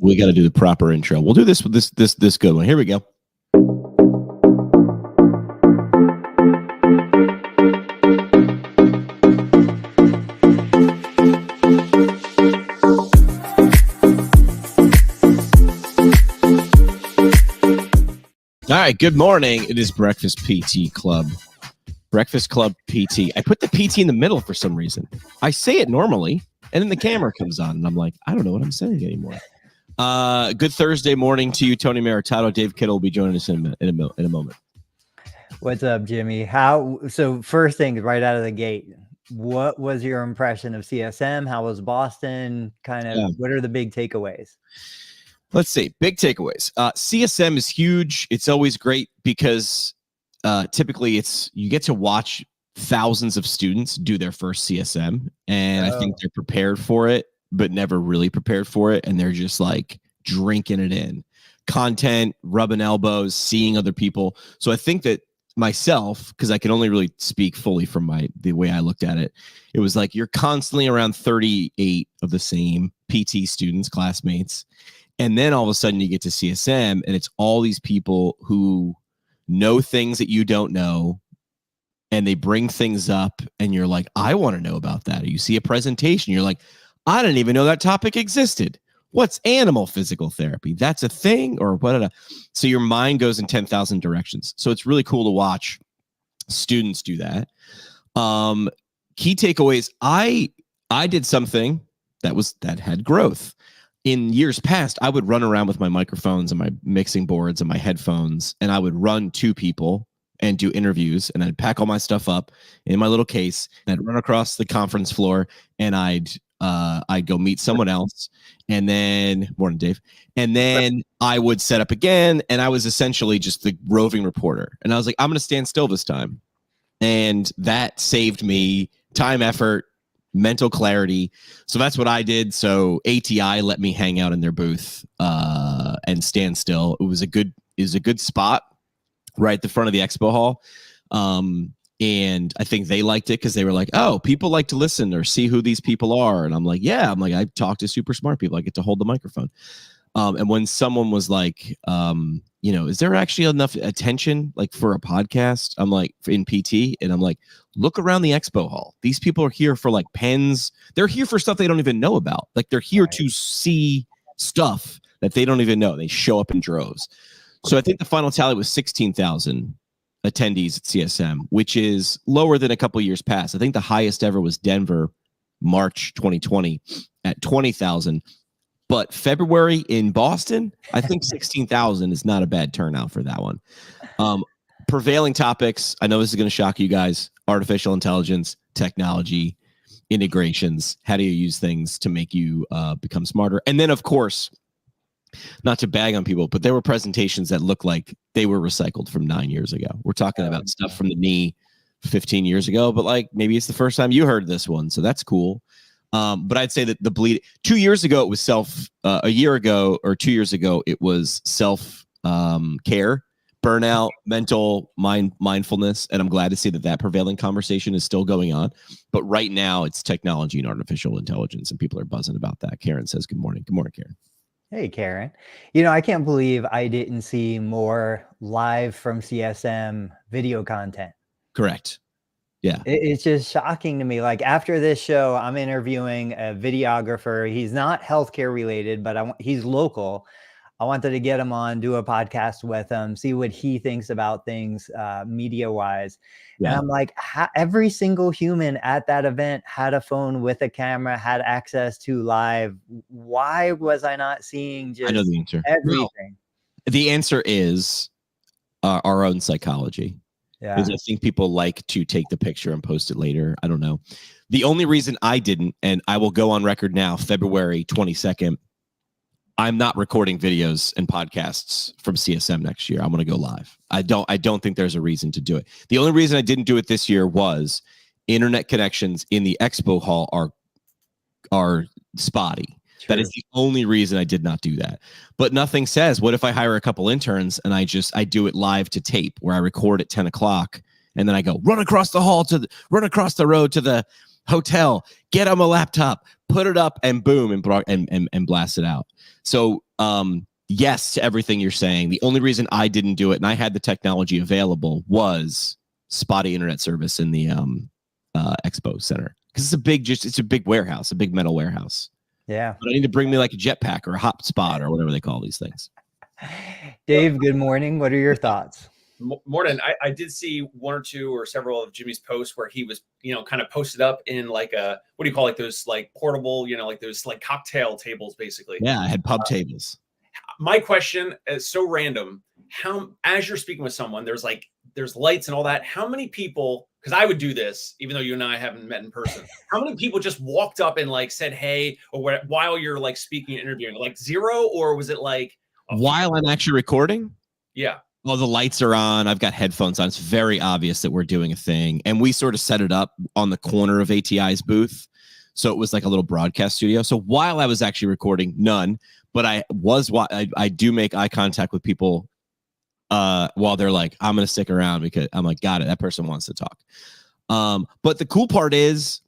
We got to do the proper intro. We'll do this with this good one. Here we go. All right, good morning. It is Breakfast PT Club. Breakfast Club PT. I put the PT in the middle for some reason. I say it normally, and then the camera comes on, and I'm like, I don't know what I'm saying anymore. Good Thursday morning to you, Tony Maritato. Dave Kittle will be joining us in a moment. What's up, Jimmy? So first thing right out of the gate, what was your impression of CSM? How was Boston? What are the big takeaways? Let's see. Big takeaways. CSM is huge. It's always great because typically you get to watch thousands of students do their first CSM, and I think they're prepared for it, but never really prepared for it, and they're just like drinking it in. Content, rubbing elbows, seeing other people. So I think that myself, because I can only really speak fully from the way I looked at it, it was like you're constantly around 38 of the same PT students, classmates. And then all of a sudden you get to CSM and it's all these people who know things that you don't know, and they bring things up and you're like, I want to know about that. Or you see a presentation, you're like, I didn't even know that topic existed. What's animal physical therapy? That's a thing? Or what? So your mind goes in 10,000 directions. So it's really cool to watch students do that. Key takeaways. I did something that had growth. In years past, I would run around with my microphones and my mixing boards and my headphones, and I would run to people and do interviews, and I'd pack all my stuff up in my little case, and I'd run across the conference floor, and I'd go meet someone else, and then morning, Dave, and then I would set up again, and I was essentially just the roving reporter, and I was like, I'm going to stand still this time, and that saved me time, effort, mental clarity. So that's what I did. So ATI let me hang out in their booth and stand still. It was a good spot right at the front of the expo hall. And I think they liked it because they were like, oh, people like to listen or see who these people are. And I'm like, yeah, I talk to super smart people. I get to hold the microphone. And when someone was like, is there actually enough attention like for a podcast? I'm like, in PT, and I'm like, look around the expo hall. These people are here for like pens. They're here for stuff they don't even know about. Like they're here to see stuff that they don't even know. They show up in droves. So I think the final tally was 16,000 attendees at CSM, which is lower than a couple years past. I think the highest ever was Denver, March 2020 at 20,000. But February in Boston, I think 16,000 is not a bad turnout for that one. Prevailing topics, I know this is going to shock you guys: artificial intelligence, technology, integrations. How do you use things to make you become smarter? And then, of course, not to bag on people, but there were presentations that looked like they were recycled from 9 years ago. We're talking about stuff from the knee 15 years ago, but like maybe it's the first time you heard this one, so that's cool. But I'd say that the bleed 2 years ago, it was a year ago or 2 years ago, it was self care, burnout, mental mindfulness. And I'm glad to see that prevailing conversation is still going on. But right now it's technology and artificial intelligence, and people are buzzing about that. Karen says, good morning. Good morning, Karen. Hey, Karen. I can't believe I didn't see more live from CSM video content. Correct. Yeah. It's just shocking to me. Like after this show, I'm interviewing a videographer. He's not healthcare related, but he's local. I wanted to get him on, do a podcast with him, see what he thinks about things media wise. Yeah. And I'm like, every single human at that event had a phone with a camera, had access to live. Why was I not seeing just I know the answer. everything? No, the answer is our own psychology. Yeah. Because I think people like to take the picture and post it later. I don't know. The only reason I didn't, and I will go on record now, February 22nd, I'm not recording videos and podcasts from CSM next year. I'm going to go live. I don't think there's a reason to do it. The only reason I didn't do it this year was internet connections in the expo hall are spotty. True. That is the only reason I did not do that. But nothing says, what if I hire a couple interns and I do it live to tape, where I record at 10 o'clock and then I go run across the road to the hotel, get them a laptop, put it up and boom, and blast it out. So yes to everything you're saying. The only reason I didn't do it, and I had the technology available, was spotty internet service in the expo center, because it's a big warehouse, a big metal warehouse. Yeah. But I need to bring me like a jetpack or a hotspot or whatever they call these things. Dave, good morning. What are your thoughts? Morning. I did see one or two or several of Jimmy's posts where he was, kind of posted up in like a, what do you call, like those like portable, like those like cocktail tables, basically. Yeah, I had pub tables. My question is so random. As you're speaking with someone, there's lights and all that. How many people, because I would do this, even though you and I haven't met in person, how many people just walked up and like said, hey, or while you're like speaking and interviewing, like zero, or was it like while I'm actually recording? Yeah. Well, the lights are on. I've got headphones on. It's very obvious that we're doing a thing. And we sort of set it up on the corner of ATI's booth. So it was like a little broadcast studio. So while I was actually recording, none. But I do make eye contact with people while they're like, I'm going to stick around, because I'm like, got it. That person wants to talk. But the cool part is,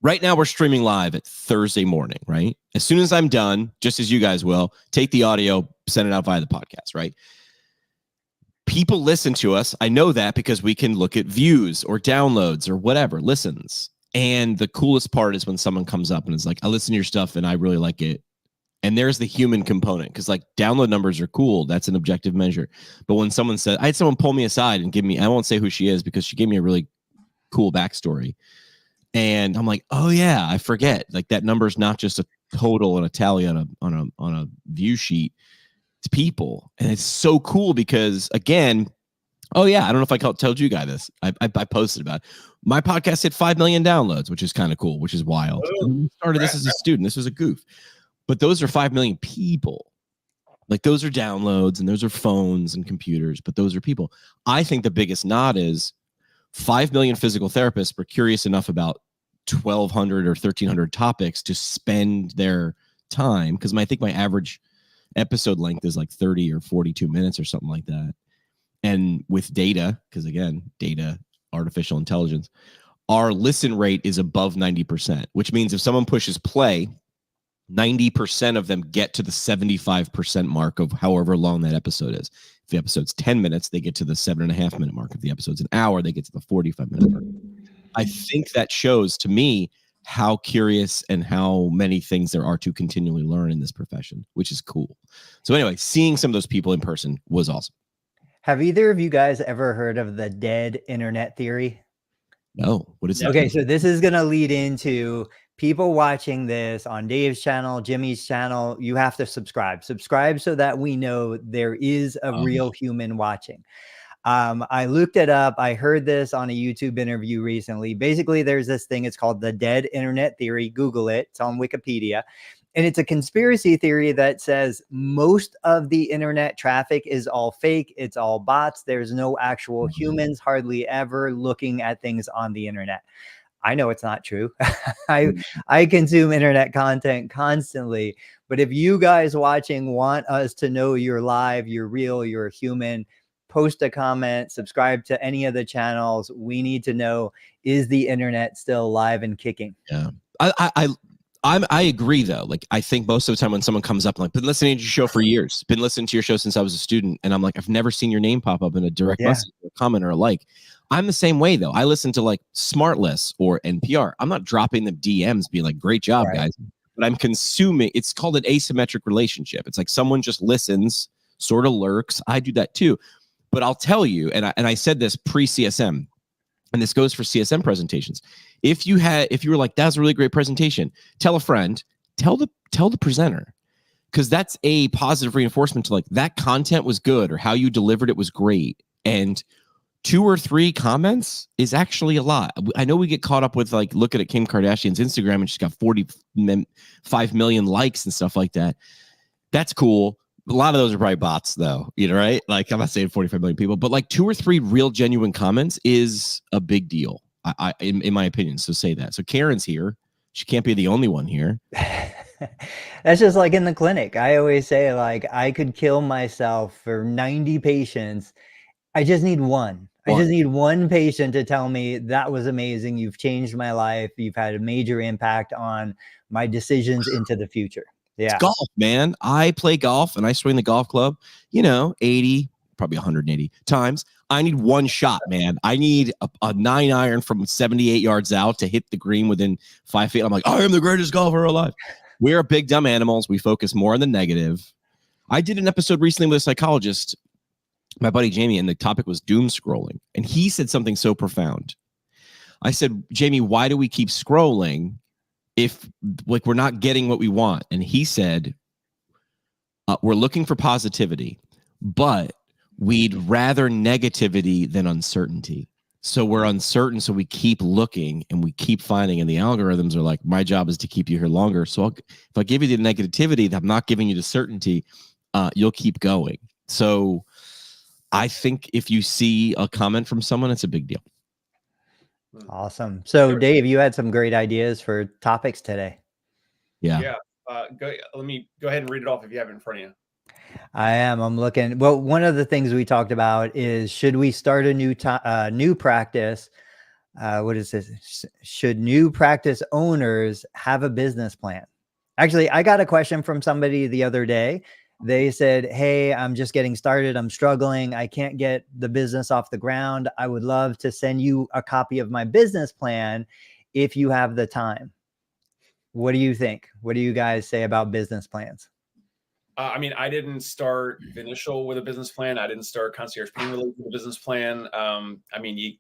right now we're streaming live at Thursday morning, right? As soon as I'm done, just as you guys will, take the audio, send it out via the podcast, right? People listen to us. I know that because we can look at views or downloads or whatever, listens. And the coolest part is when someone comes up and is like, I listen to your stuff and I really like it. And there's the human component, because like download numbers are cool. That's an objective measure. But when someone said, I had someone pull me aside and I won't say who she is because she gave me a really cool backstory. And I'm like, oh yeah, I forget. Like that number is not just a total and a tally on a view sheet. It's people. And it's so cool because, again, oh yeah, I don't know if I told you guys this. I posted about it. My podcast hit 5 million downloads, which is kind of cool, which is wild. I started this as a student. This was a goof. But those are 5 million people. Like those are downloads and those are phones and computers, but those are people. I think the biggest nod is 5 million physical therapists were curious enough about 1,200 or 1,300 topics to spend their time. Because I think my average episode length is like 30 or 42 minutes or something like that. And with data, because again, data, artificial intelligence, our listen rate is above 90%, which means if someone pushes play, 90% of them get to the 75% mark of however long that episode is. If the episode's 10 minutes, they get to the 7.5 minute mark. If the episode's an hour, they get to the 45 minute mark. I think that shows to me how curious and how many things there are to continually learn in this profession, which is cool. So anyway, seeing some of those people in person was awesome. Have either of you guys ever heard of the dead internet theory? No. What is that? Okay, so this is going to lead into people watching this on Dave's channel, Jimmy's channel. You have to subscribe so that we know there is a real human watching. I looked it up. I heard this on a YouTube interview recently. Basically, there's this thing. It's called the dead internet theory. Google it. It's on Wikipedia. And it's a conspiracy theory that says most of the internet traffic is all fake. It's all bots. There's no actual humans hardly ever looking at things on the internet. I know it's not true. I consume internet content constantly. But if you guys watching want us to know you're live, you're real, you're a human, post a comment, subscribe to any of the channels. We need to know, is the internet still live and kicking? Yeah. I agree though. Like I think most of the time when someone comes up, like, been listening to your show for years, been listening to your show since I was a student, and I'm like, I've never seen your name pop up in a direct message or a comment or a like. I'm the same way though. I listen to like Smartless or NPR. I'm not dropping them DMs being like, great job, guys. But I'm consuming. It's called an asymmetric relationship. It's like someone just listens, sort of lurks. I do that too. But I'll tell you, and I said this pre-CSM, and this goes for CSM presentations. If you were like, that's a really great presentation, tell a friend, tell the presenter, because that's a positive reinforcement to like, that content was good or how you delivered it was great. And 2 or 3 comments is actually a lot. I know we get caught up with like looking at Kim Kardashian's Instagram and she's got 45 million likes and stuff like that. That's cool. A lot of those are probably bots though, right? Like I'm not saying 45 million people, but like 2 or 3 real genuine comments is a big deal. In my opinion. So say that. So Karen's here. She can't be the only one here. That's just like in the clinic. I always say like I could kill myself for 90 patients. I just need one. I just need one patient to tell me that was amazing. You've changed my life. You've had a major impact on my decisions into the future. Yeah. It's golf, man. I play golf and I swing the golf club, 80, probably 180 times. I need one shot, man. I need a 9-iron from 78 yards out to hit the green within 5 feet. I'm like, I am the greatest golfer alive. We're big, dumb animals. We focus more on the negative. I did an episode recently with a psychologist, my buddy Jamie, and the topic was doom scrolling. And he said something so profound. I said, Jamie, why do we keep scrolling if we're not getting what we want? And he said, we're looking for positivity, but we'd rather negativity than uncertainty. So we're uncertain, so we keep looking and we keep finding, and the algorithms are like, my job is to keep you here longer. So if I give you the negativity, I'm not giving you the certainty, you'll keep going. So I think if you see a comment from someone, it's a big deal. Awesome. So Dave, you had some great ideas for topics today. Yeah. Let me go ahead and read it off if you have it in front of you. I am. I'm looking. Well, one of the things we talked about is, should we start a new practice? What is this? Should new practice owners have a business plan? Actually, I got a question from somebody the other day. They said, hey, I'm just getting started. I'm struggling. I can't get the business off the ground. I would love to send you a copy of my business plan if you have the time. What do you think? What do you guys say about business plans? I mean, I didn't start Initial with a business plan. I didn't start Concierge Pain Relief with a business plan. I mean,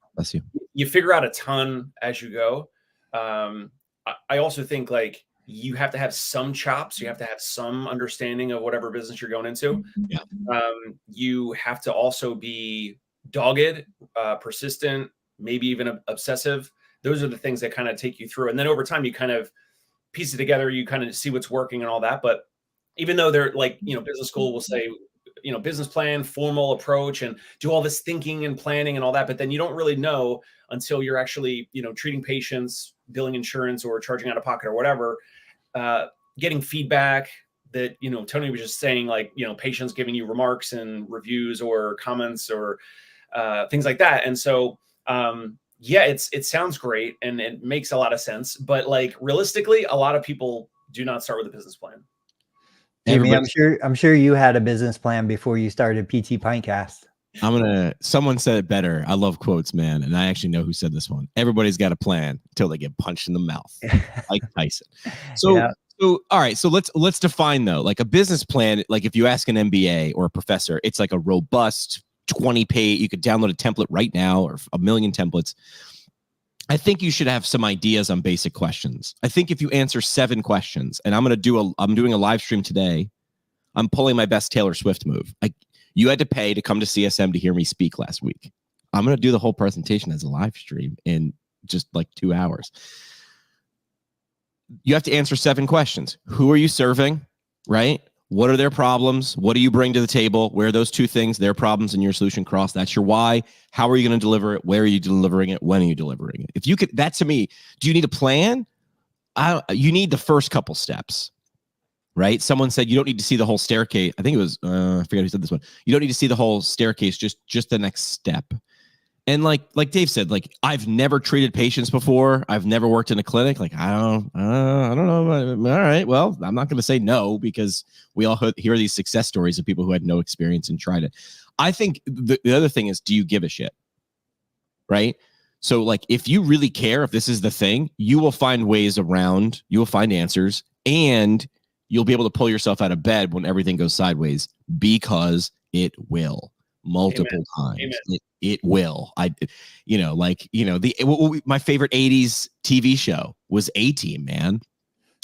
you figure out a ton as you go. I also think like you have to have some chops. You have to have some understanding of whatever business you're going into. Yeah. You have to also be dogged, persistent, maybe even obsessive. Those are the things that kind of take you through. And then over time, you kind of piece it together. You kind of see what's working and all that. But even though they're like, business school will say, business plan, formal approach, and do all this thinking and planning and all that. But then you don't really know until you're actually, treating patients, billing insurance, or charging out of pocket or whatever, getting feedback that, Tony was just saying, like, patients giving you remarks and reviews or comments or things like that. And so, yeah, it sounds great and it makes a lot of sense. But like realistically, a lot of people do not start with a business plan. Jimmy, I'm sure you had a business plan before you started PT Pintcast. Someone said it better. I love quotes, man. And I actually know who said this one. Everybody's got a plan until they get punched in the mouth. Like Tyson. So, Yeah. So, all right. So let's define though, like a business plan. Like if you ask an MBA or a professor, it's like a robust 20-page, you could download a template right now or a million templates. I think you should have some ideas on basic questions. I think if you answer 7 questions, and I'm doing a live stream today, I'm pulling my best Taylor Swift move. You had to pay to come to CSM to hear me speak last week. I'm going to do the whole presentation as a live stream in just like 2 hours. You have to answer 7 questions. Who are you serving, right? What are their problems? What do you bring to the table? Where are those 2 things, their problems and your solution, cross? That's your why. How are you going to deliver it? Where are you delivering it? When are you delivering it? If you could, that to me, do you need a plan? You need the first couple steps, right? Someone said you don't need to see the whole staircase. I think it was, I forget who said this one. You don't need to see the whole staircase, just the next step. And like Dave said, like I've never treated patients before. I've never worked in a clinic. Like I don't know. All right, well, I'm not going to say no because we all hear these success stories of people who had no experience and tried it. I think the other thing is, do you give a shit? Right. So like if you really care, if this is the thing, you will find ways around. You will find answers, and you'll be able to pull yourself out of bed when everything goes sideways, because it will. Multiple times. It will. My favorite 80s TV show was A-Team, man.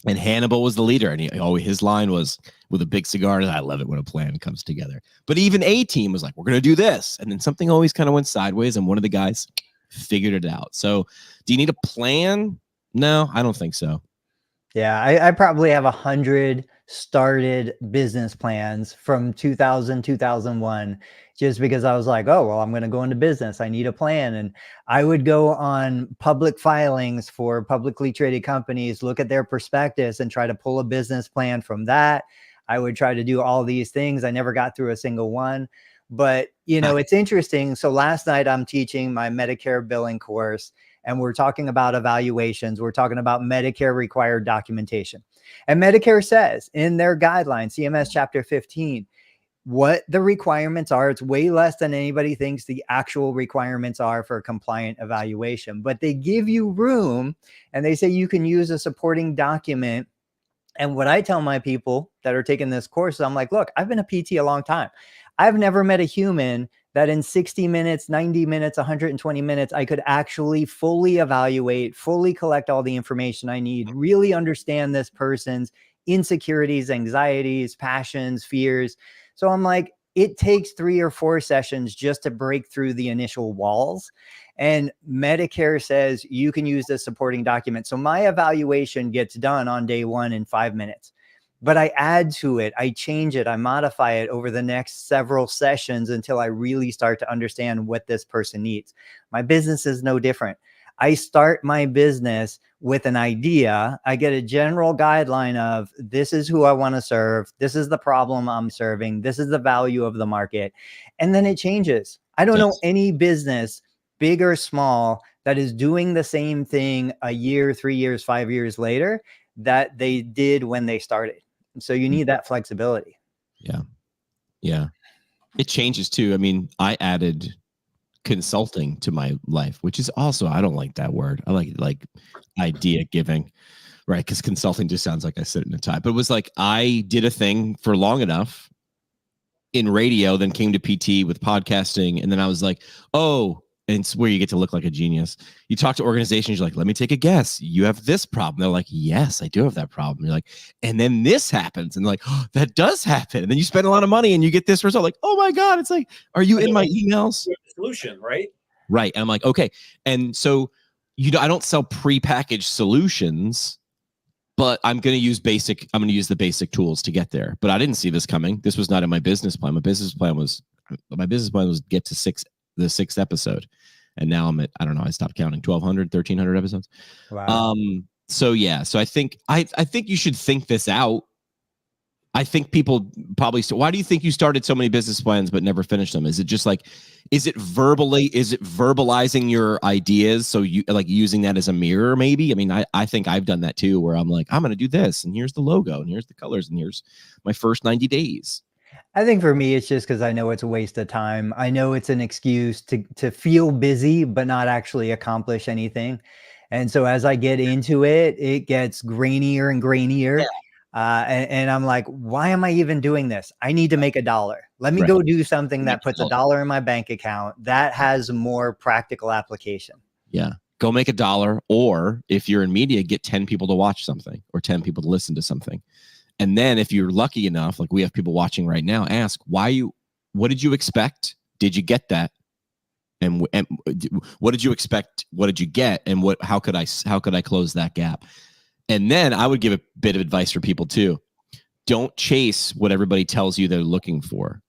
And Hannibal was the leader. And his line was, with a big cigar, I love it when a plan comes together. But even A-Team was like, we're going to do this. And then something always kind of went sideways, and one of the guys figured it out. So do you need a plan? No, I don't think so. Yeah, I probably have 100 started business plans from 2000, 2001, just because I was like, oh, well, I'm going to go into business. I need a plan. And I would go on public filings for publicly traded companies, look at their prospectus and try to pull a business plan from that. I would try to do all these things. I never got through a single one. But, you know, it's interesting. So last night I'm teaching my Medicare billing course, and we're talking about evaluations. We're talking about Medicare required documentation. And Medicare says in their guidelines, CMS chapter 15, what the requirements are. It's way less than anybody thinks the actual requirements are for a compliant evaluation, but they give you room, and they say you can use a supporting document. And what I tell my people that are taking this course, I'm like, look, I've been a PT a long time. I've never met a human that in 60 minutes, 90 minutes, 120 minutes, I could actually fully evaluate, fully collect all the information I need, really understand this person's insecurities, anxieties, passions, fears. So I'm like, it takes 3 or 4 sessions just to break through the initial walls. And Medicare says you can use this supporting document. So my evaluation gets done on day 1 in 5 minutes. But I add to it, I change it, I modify it over the next several sessions until I really start to understand what this person needs. My business is no different. I start my business with an idea. I get a general guideline of this is who I want to serve. This is the problem I'm serving. This is the value of the market. And then it changes. I don't know any business, big or small, that is doing the same thing a year, 3 years, 5 years later that they did when they started. So you need that flexibility. Yeah. Yeah. It changes too. I mean, I added consulting to my life, which is also, I don't like that word. I like idea giving, right? Because consulting just sounds like I sit in a tie. But it was like I did a thing for long enough in radio, then came to PT with podcasting. And then I was like, oh, and it's where you get to look like a genius. You talk to organizations, you're like, let me take a guess. You have this problem. They're like, yes, I do have that problem. You're like, and then this happens. And like, oh, that does happen. And then you spend a lot of money and you get this result. Like, oh my God, it's like, are you in my emails? Solution, right? Right. And I'm like, okay. And so, I don't sell prepackaged solutions, but I'm going to use the basic tools to get there. But I didn't see this coming. This was not in my business plan. My business plan was get to the 6th episode. And now I'm at, I don't know, I stopped counting, 1,200, 1,300 episodes. Wow. So yeah, so I think you should think this out. I think people probably, why do you think you started so many business plans but never finished them? Is it just like, is it verbalizing your ideas? So you like using that as a mirror, maybe? I mean, I think I've done that too, where I'm like, I'm going to do this, and here's the logo, and here's the colors, and here's my first 90 days. I think for me, it's just because I know it's a waste of time. I know it's an excuse to feel busy, but not actually accomplish anything. And so as I get into it, it gets grainier and grainier. Yeah. And I'm like, why am I even doing this? I need to make $1. Let me go do something that puts $1 in my bank account that has more practical application. Yeah. Go make $1. Or if you're in media, get 10 people to watch something or 10 people to listen to something. And then if you're lucky enough, like we have people watching right now, ask what did you expect? Did you get that? And what did you expect? What did you get? And how could I close that gap? And then I would give a bit of advice for people too. Don't chase what everybody tells you they're looking for.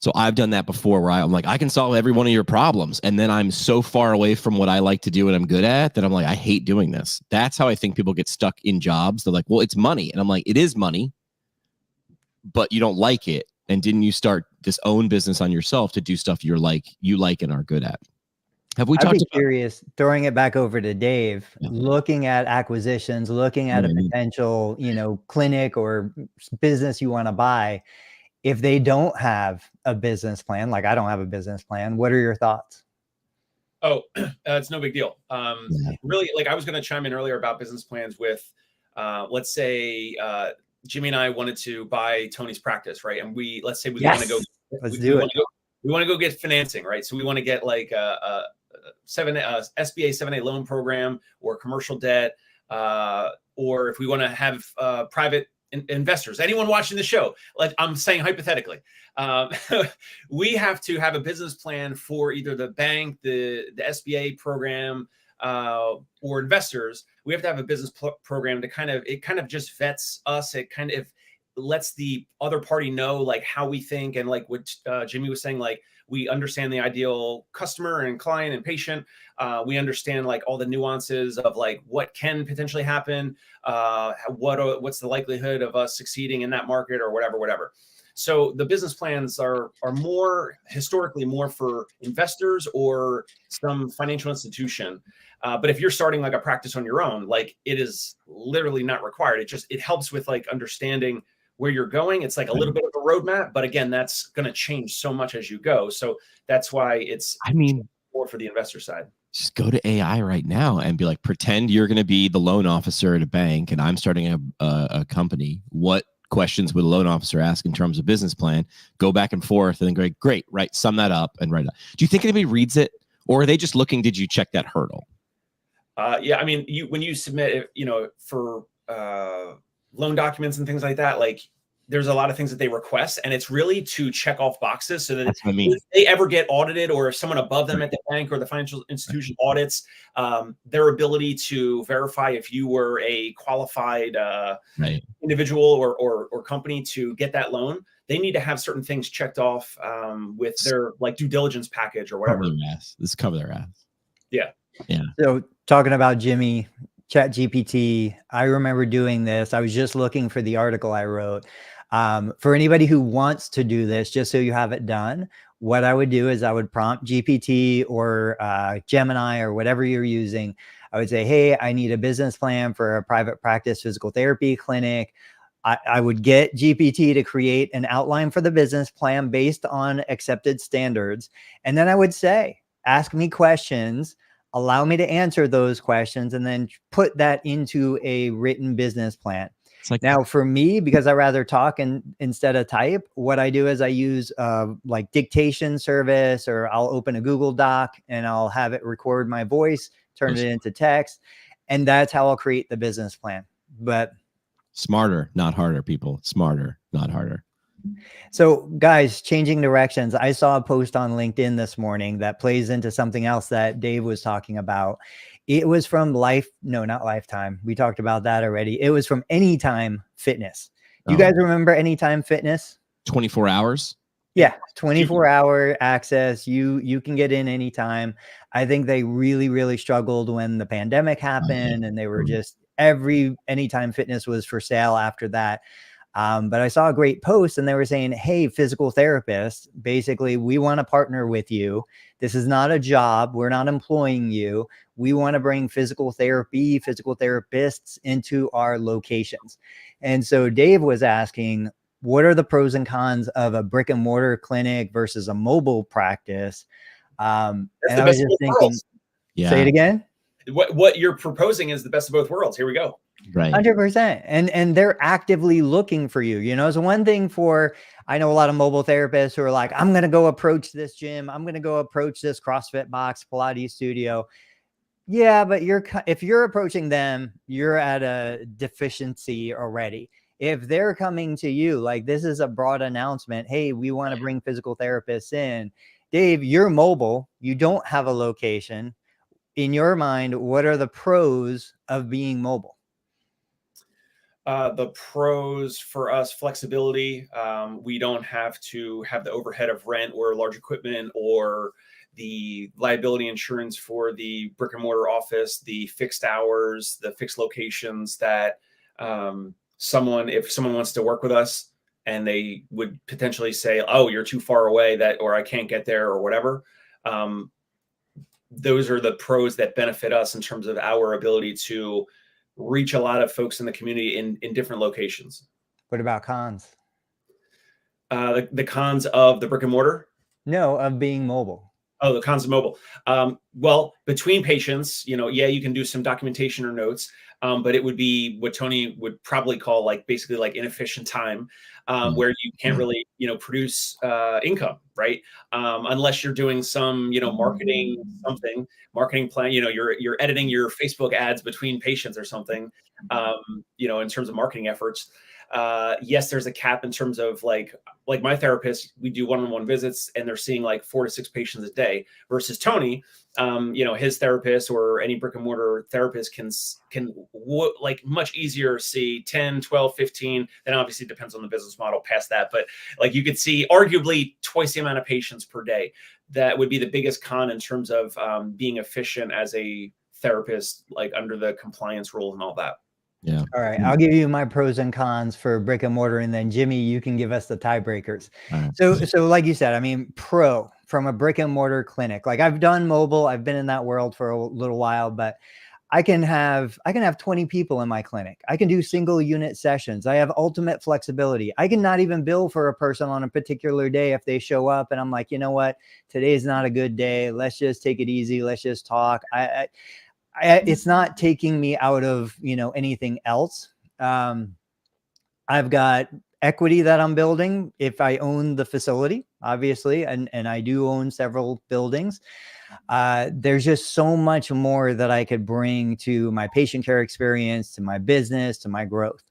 So I've done that before where I'm like, I can solve every one of your problems. And then I'm so far away from what I like to do and I'm good at that I'm like, I hate doing this. That's how I think people get stuck in jobs. They're like, well, it's money. And I'm like, it is money, but you don't like it. And didn't you start this own business on yourself to do stuff you like and are good at? Have we talked about? Curious, throwing it back over to Dave, looking at acquisitions, looking at a potential, clinic or business you want to buy. If they don't have a business plan, like I don't have a business plan, what are your thoughts? Oh, it's no big deal. Really, like I was going to chime in earlier about business plans with, let's say, Jimmy and I wanted to buy Tony's practice, right? And let's say we want to go. We want to go get financing, right? So we want to get like a SBA 7A loan program or commercial debt, or if we want to have private investors, anyone watching the show, like I'm saying hypothetically, we have to have a business plan for either the bank, the SBA program, or investors. We have to have a business program to it kind of just vets us. It kind of lets the other party know like how we think, and like what Jimmy was saying, like we understand the ideal customer and client and patient. We understand like all the nuances of like what can potentially happen. What's the likelihood of us succeeding in that market or whatever. So the business plans are more historically more for investors or some financial institution. But if you're starting like a practice on your own, like it is literally not required. It helps with like understanding where you're going. It's like a little bit of a roadmap, but again, that's going to change so much as you go. So that's why it's more for the investor side. Just go to AI right now and be like, pretend you're going to be the loan officer at a bank and I'm starting a company. What questions would a loan officer ask in terms of business plan? Go back and forth and then go, great, right, sum that up and write it. Do you think anybody reads it, or are they just looking, did you check that hurdle? Yeah, I mean, when you submit, for loan documents and things like that, like there's a lot of things that they request, and it's really to check off boxes so that if they ever get audited, or if someone above them at the bank or the financial institution audits, their ability to verify if you were a qualified individual or company to get that loan, they need to have certain things checked off with their like due diligence package or whatever. Cover their ass. Yeah. Yeah. So talking about Jimmy, ChatGPT, I remember doing this. I was just looking for the article I wrote. For anybody who wants to do this, just so you have it done, what I would do is I would prompt GPT or Gemini or whatever you're using. I would say, hey, I need a business plan for a private practice physical therapy clinic. I would get GPT to create an outline for the business plan based on accepted standards. And then I would say, ask me questions, allow me to answer those questions, and then put that into a written business plan. Like, now for me, because I rather talk instead of type, what I do is I use like dictation service, or I'll open a Google Doc and I'll have it record my voice, turn it into text. And that's how I'll create the business plan. But smarter, not harder, people. Smarter, not harder. So guys, changing directions. I saw a post on LinkedIn this morning that plays into something else that Dave was talking about. It was from not Lifetime. We talked about that already. It was from Anytime Fitness. Do you guys remember Anytime Fitness? 24 hours? Yeah, 24-hour access. You can get in anytime. I think they really, really struggled when the pandemic happened, and they were just Anytime Fitness was for sale after that. But I saw a great post, and they were saying, hey, physical therapists, basically, we want to partner with you. This is not a job. We're not employing you. We want to bring physical therapists into our locations. And so Dave was asking, what are the pros and cons of a brick and mortar clinic versus a mobile practice? And I was just thinking, say it again. What you're proposing is the best of both worlds. Here we go. Right. 100%. And they're actively looking for you. So one thing I know a lot of mobile therapists who are like, I'm going to go approach this gym. I'm going to go approach this CrossFit box, Pilates studio. Yeah, but if you're approaching them, you're at a deficiency already. If they're coming to you, like, this is a broad announcement. Hey, we want to bring physical therapists in. Dave, you're mobile. You don't have a location. In your mind, what are the pros of being mobile? The pros for us, flexibility. We don't have to have the overhead of rent or large equipment, or the liability insurance for the brick and mortar office, the fixed hours, the fixed locations that if someone wants to work with us and they would potentially say, oh, you're too far away, or I can't get there, or whatever. Those are the pros that benefit us in terms of our ability to reach a lot of folks in the community in different locations. What about cons? The cons of the brick and mortar? No, of being mobile. Oh, the cons of mobile. Well, between patients, you can do some documentation or notes, but it would be what Tony would probably call basically inefficient time, where you can't really, produce income, right? Unless you're doing some, marketing plan, you're editing your Facebook ads between patients or something, in terms of marketing efforts. Yes, there's a cap in terms of like my therapist, we do one-on-one visits and they're seeing 4 to 6 patients a day, versus Tony, his therapist or any brick and mortar therapist can much easier see 10, 12, 15. Then obviously it depends on the business model past that. But you could see arguably twice the amount of patients per day. That would be the biggest con in terms of being efficient as a therapist, under the compliance rules and all that. Yeah. All right, I'll give you my pros and cons for brick and mortar, and then Jimmy, you can give us the tiebreakers. All right. So like you said, I mean, pro from a brick and mortar clinic. Like I've done mobile, I've been in that world for a little while, but I can have 20 people in my clinic. I can do single unit sessions. I have ultimate flexibility. I can not even bill for a person on a particular day if they show up and I'm like, you know what, today's not a good day. Let's just take it easy. Let's just talk. It's not taking me out of, anything else. I've got equity that I'm building if I own the facility, obviously, and I do own several buildings. There's just so much more that I could bring to my patient care experience, to my business, to my growth.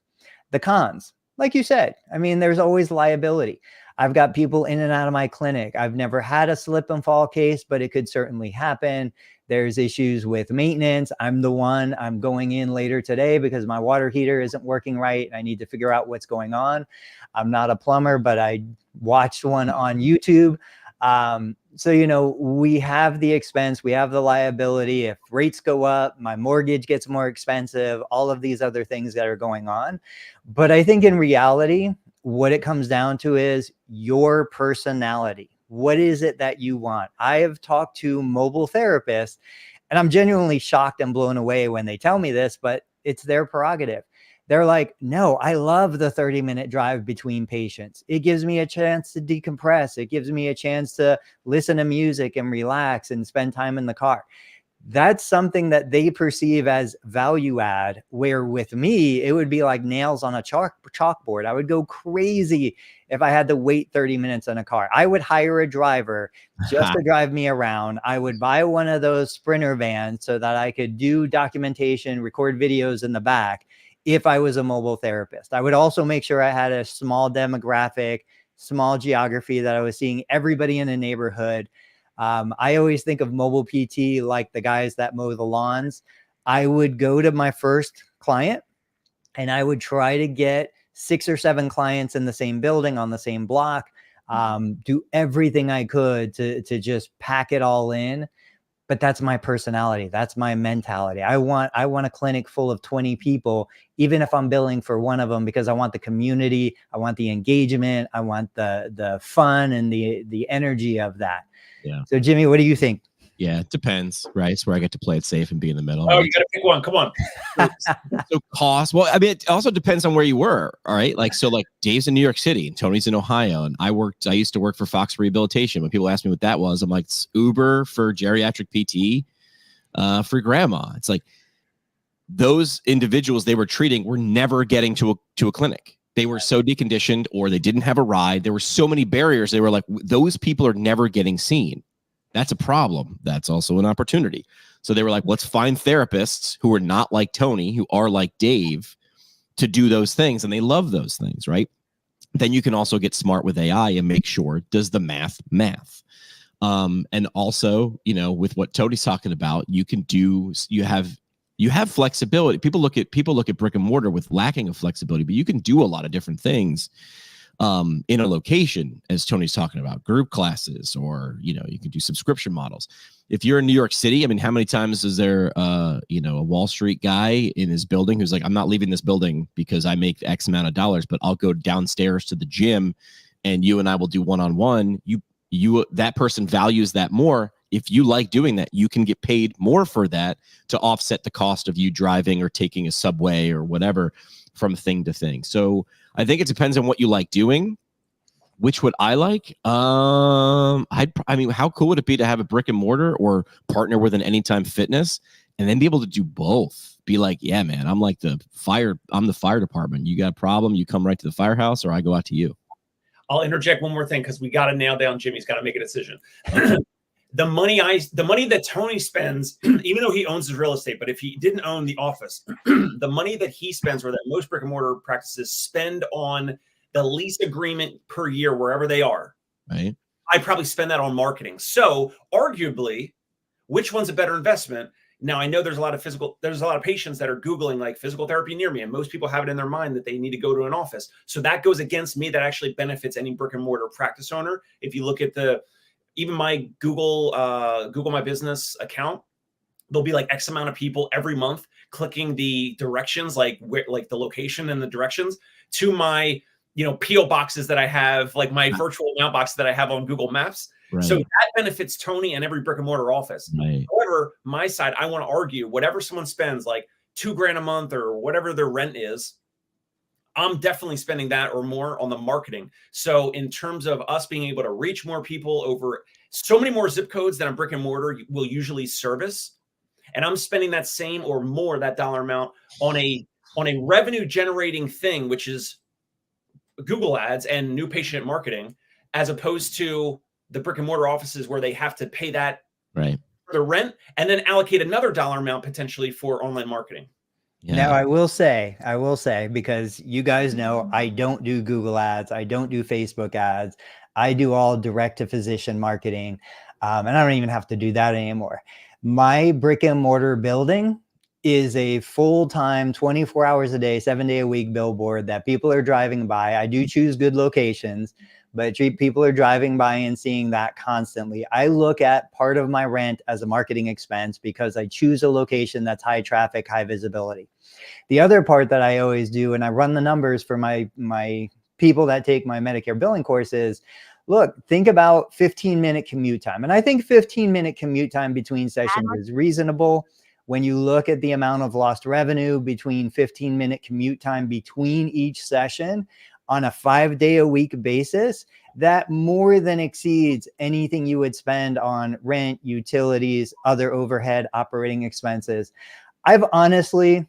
The cons, like you said, I mean, there's always liability. I've got people in and out of my clinic. I've never had a slip and fall case, but it could certainly happen. There's issues with maintenance. I'm going in later today because my water heater isn't working right. I need to figure out what's going on. I'm not a plumber, but I watched one on YouTube. So, we have the expense, we have the liability. If rates go up, my mortgage gets more expensive, all of these other things that are going on. But I think in reality, what it comes down to is your personality. What is it that you want? I have talked to mobile therapists, and I'm genuinely shocked and blown away when they tell me this, but it's their prerogative. They're like, no, I love the 30-minute drive between patients. It gives me a chance to decompress. It gives me a chance to listen to music and relax and spend time in the car. That's something that they perceive as value add, where with me, it would be like nails on a chalkboard. I would go crazy if I had to wait 30 minutes in a car. I would hire a driver just to drive me around. I would buy one of those Sprinter vans so that I could do documentation, record videos in the back if I was a mobile therapist. I would also make sure I had a small demographic, small geography, that I was seeing everybody in the neighborhood. I always think of MobilePT like the guys that mow the lawns. I would go to my first client and I would try to get 6 or 7 clients in the same building on the same block, do everything I could to just pack it all in. But that's my personality. That's my mentality. I want a clinic full of 20 people, even if I'm billing for one of them, because I want the community. I want the engagement. I want the fun and the energy of that. Yeah. So Jimmy, what do you think? Yeah, it depends, right? It's where I get to play it safe and be in the middle. Oh, you got to pick one. Come on. So cost. Well, I mean, it also depends on where you were. All right. Like Dave's in New York City and Tony's in Ohio. And I used to work for Fox Rehabilitation. When people ask me what that was, I'm like, it's Uber for geriatric PT for grandma. It's like those individuals they were treating were never getting to a clinic. They were so deconditioned, or they didn't have a ride. There were so many barriers. They were like, those people are never getting seen. That's a problem. That's also an opportunity. So they were like, let's find therapists who are not like Tony, who are like Dave, to do those things. And they love those things, right? Then you can also get smart with AI and make sure, does the math. And also, with what Tony's talking about, you have flexibility. People look at brick and mortar with lacking of flexibility, but you can do a lot of different things in a location, as Tony's talking about, group classes, or you can do subscription models. If you're in New York City, I mean, how many times is there a Wall Street guy in his building who's like, I'm not leaving this building because I make X amount of dollars, but I'll go downstairs to the gym and you and I will do one-on-one. That person values that more. If you like doing that, you can get paid more for that to offset the cost of you driving or taking a subway or whatever from thing to thing. So I think it depends on what you like doing. Which would I like? I mean, how cool would it be to have a brick and mortar or partner with an Anytime Fitness and then be able to do both? Be like, yeah, man, I'm the fire department. You got a problem, you come right to the firehouse, or I go out to you. I'll interject one more thing because we got to nail down Jimmy's got to make a decision. The money that Tony spends, even though he owns his real estate, but if he didn't own the office, the money that he spends, or that most brick and mortar practices spend on the lease agreement per year, wherever they are, right? I probably spend that on marketing. So arguably, which one's a better investment? Now, I know there's a lot of patients that are Googling like physical therapy near me, and most people have it in their mind that they need to go to an office. So that goes against me. That actually benefits any brick and mortar practice owner. If you look at even my Google My Business account, there'll be like X amount of people every month clicking the directions, like where, like the location and the directions to my, PO boxes that I have, like my virtual mailbox that I have on Google Maps. Right. So that benefits Tony and every brick and mortar office. Right. However, my side, I want to argue whatever someone spends, like $2,000 a month or whatever their rent is, I'm definitely spending that or more on the marketing. So in terms of us being able to reach more people over so many more zip codes than a brick and mortar will usually service, and I'm spending that same or more, that dollar amount on a revenue generating thing, which is Google ads and new patient marketing, as opposed to the brick and mortar offices where they have to pay that right for the rent and then allocate another dollar amount potentially for online marketing. Yeah. Now I will say, because you guys know, I don't do Google ads. I don't do Facebook ads. I do all direct to physician marketing. And I don't even have to do that anymore. My brick and mortar building is a full-time 24 hours a day, 7-day a week billboard that people are driving by. I do choose good locations, but people are driving by and seeing that constantly. I look at part of my rent as a marketing expense because I choose a location that's high traffic, high visibility. The other part that I always do, and I run the numbers for my people that take my Medicare billing courses, look, think about 15-minute commute time. And I think 15-minute commute time between sessions is reasonable. When you look at the amount of lost revenue between 15-minute commute time between each session on a 5-day-a-week basis, that more than exceeds anything you would spend on rent, utilities, other overhead, operating expenses. I've honestly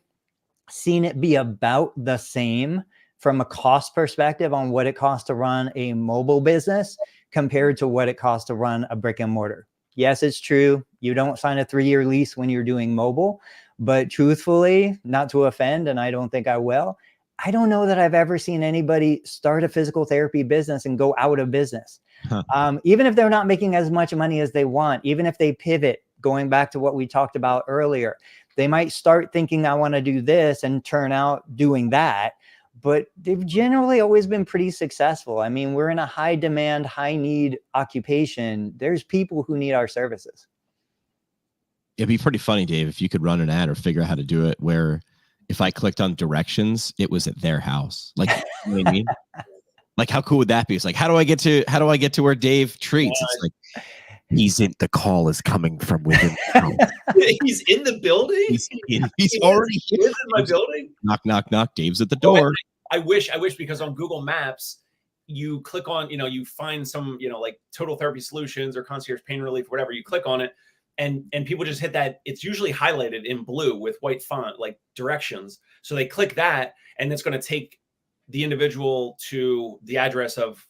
seen it be about the same from a cost perspective on what it costs to run a mobile business compared to what it costs to run a brick and mortar. Yes, it's true. You don't sign a 3-year lease when you're doing mobile, but truthfully, not to offend, and I don't think I will, I don't know that I've ever seen anybody start a physical therapy business and go out of business. Even if they're not making as much money as they want, even if they pivot, going back to what we talked about earlier, they might start thinking, I want to do this, and turn out doing that. But they've generally always been pretty successful. I mean, we're in a high demand, high need occupation. There's people who need our services. It'd be pretty funny, Dave, if you could run an ad or figure out how to do it where if I clicked on directions, it was at their house. Like, you know what I mean? Like, how cool would that be? It's like, how do I get to where Dave treats? It's like, the call is coming from within. He's in the building. He's already in my building. Knock, knock, knock. Dave's at the door. I wish, because on Google Maps, you click on, you find some, like Total Therapy Solutions or Concierge Pain Relief, whatever. You click on it, and people just hit that. It's usually highlighted in blue with white font, like directions. So they click that, and it's going to take the individual to the address of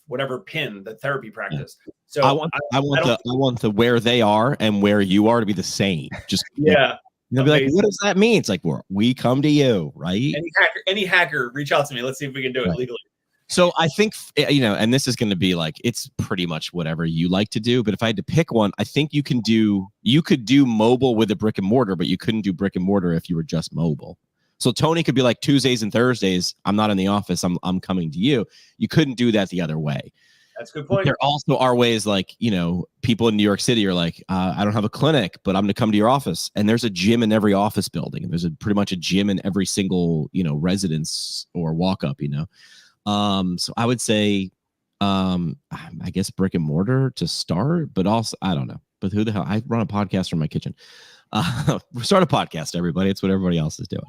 whatever PIN, the therapy practice. Yeah. So I want the where they are and where you are to be the same. Just yeah. They'll be like, what does that mean? It's like, we come to you, right? Any hacker, reach out to me. Let's see if we can do it legally. So I think, and this is going to be like, it's pretty much whatever you like to do. But if I had to pick one, I think you could do mobile with a brick and mortar, but you couldn't do brick and mortar if you were just mobile. So Tony could be like, Tuesdays and Thursdays, I'm not in the office. I'm coming to you. You couldn't do that the other way. That's a good point. There also are ways like, people in New York City are like, I don't have a clinic, but I'm going to come to your office. And there's a gym in every office building. And there's pretty much a gym in every single, residence or walk up, So I would say, I guess brick and mortar to start, but also, I don't know. But who the hell? I run a podcast from my kitchen. Start a podcast, everybody. It's what everybody else is doing.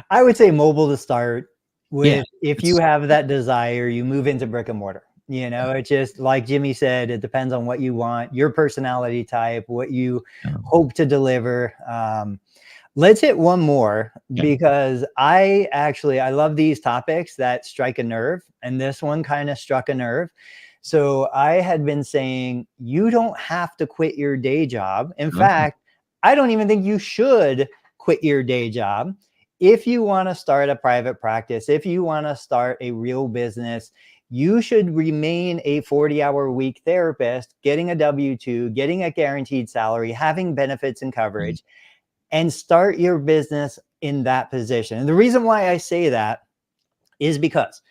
I would say mobile to start with. If you have that desire, you move into brick and mortar. It's just like Jimmy said, it depends on what you want, your personality type, what you hope to deliver. Let's hit one more because I love these topics that strike a nerve. And this one kind of struck a nerve. So I had been saying, you don't have to quit your day job. In fact, I don't even think you should quit your day job. If you want to start a private practice, if you want to start a real business, you should remain a 40-hour week therapist, getting a W-2, getting a guaranteed salary, having benefits and coverage, and start your business in that position. And the reason why I say that is because